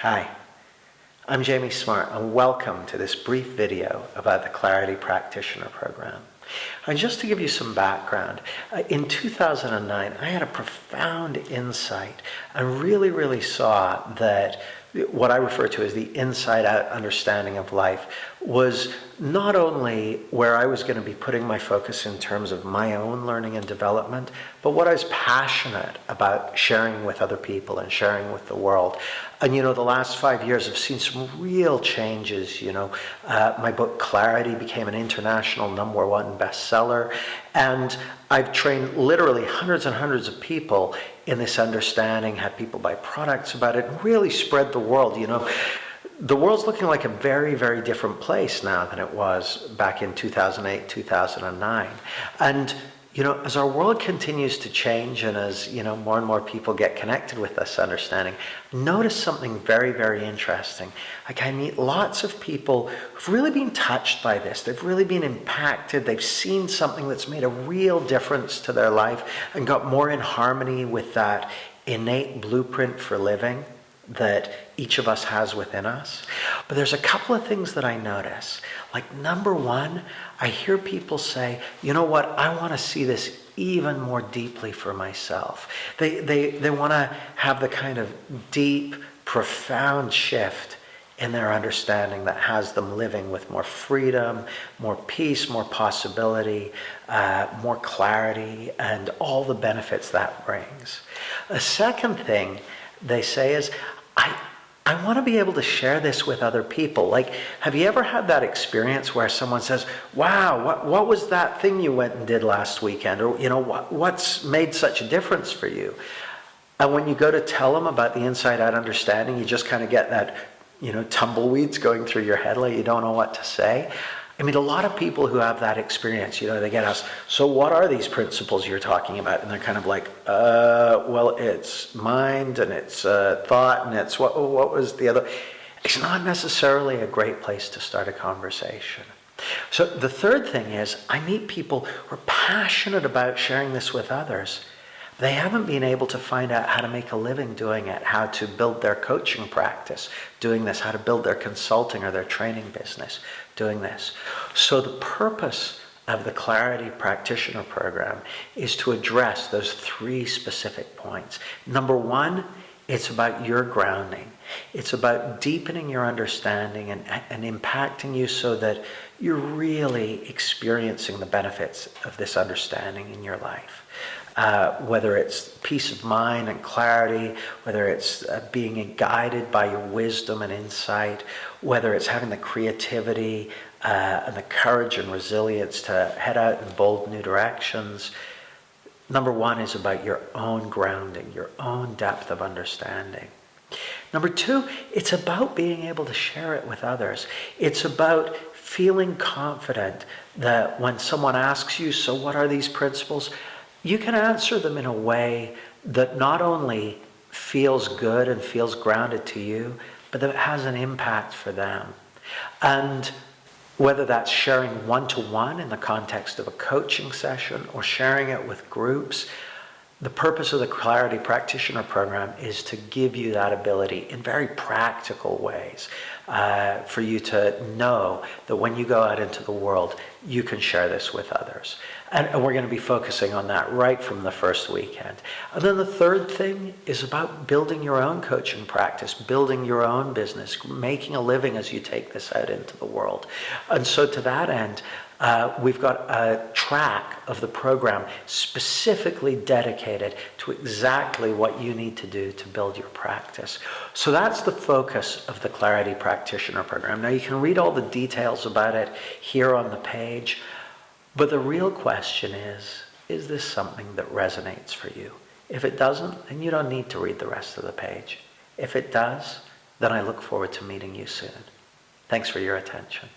Hi, I'm Jamie Smart and welcome to this brief video about the Clarity Practitioner program. And just to give you some background, in 2009 I had a profound insight and really saw that what I refer to as the inside-out understanding of life was not only where I was going to be putting my focus in terms of my own learning and development, but what I was passionate about sharing with other people and sharing with the world. And the last 5 years have seen some real changes. My book Clarity became an international #1 bestseller, and I've trained literally hundreds and hundreds of people in this understanding, had people buy products about it, and really spread the world. The world's looking like a very different place now than it was back in 2008, 2009. And as our world continues to change and as more and more people get connected with this understanding, notice something very interesting. Like, I meet lots of people who've really been touched by this. They've really been impacted. They've seen something that's made a real difference to their life and got more in harmony with that innate blueprint for living that each of us has within us. But there's a couple of things that I notice. Like, number one, I hear people say, you know what, I want to see this even more deeply for myself. They want to have the kind of deep, profound shift in their understanding that has them living with more freedom, more peace, more possibility, more clarity, and all the benefits that brings. A second thing they say is, I want to be able to share this with other people. Like, have you ever had that experience where someone says, wow, what was that thing you went and did last weekend? Or, what's made such a difference for you? And when you go to tell them about the inside-out understanding, you just kind of get that, tumbleweeds going through your head, like you don't know what to say. I mean, a lot of people who have that experience, they get asked, so what are these principles you're talking about? And they're kind of like, well, it's mind and it's thought and it's what was the other? It's not necessarily a great place to start a conversation. So the third thing is, I meet people who are passionate about sharing this with others. They haven't been able to find out how to make a living doing it, how to build their coaching practice doing this, how to build their consulting or their training business doing this. So the purpose of the Clarity Practitioner program is to address those three specific points. Number one, it's about your grounding. It's about deepening your understanding and impacting you so that you're really experiencing the benefits of this understanding in your life. Whether it's peace of mind and clarity, whether it's being guided by your wisdom and insight, whether it's having the creativity and the courage and resilience to head out in bold new directions. Number one is about your own grounding, your own depth of understanding. Number two, it's about being able to share it with others. It's about feeling confident that when someone asks you, so what are these principles? You can answer them in a way that not only feels good and feels grounded to you, but that it has an impact for them. And whether that's sharing one-to-one in the context of a coaching session or sharing it with groups, the purpose of the Clarity Practitioner program is to give you that ability in very practical ways for you to know that when you go out into the world, you can share this with others. And we're going to be focusing on that right from the first weekend. And then the third thing is about building your own coaching practice, building your own business, making a living as you take this out into the world. And so to that end, we've got a track of the program specifically dedicated to exactly what you need to do to build your practice. So that's the focus of the Clarity Practitioner program. Now, you can read all the details about it here on the page, but the real question is this something that resonates for you? If it doesn't, then you don't need to read the rest of the page. If it does, then I look forward to meeting you soon. Thanks for your attention.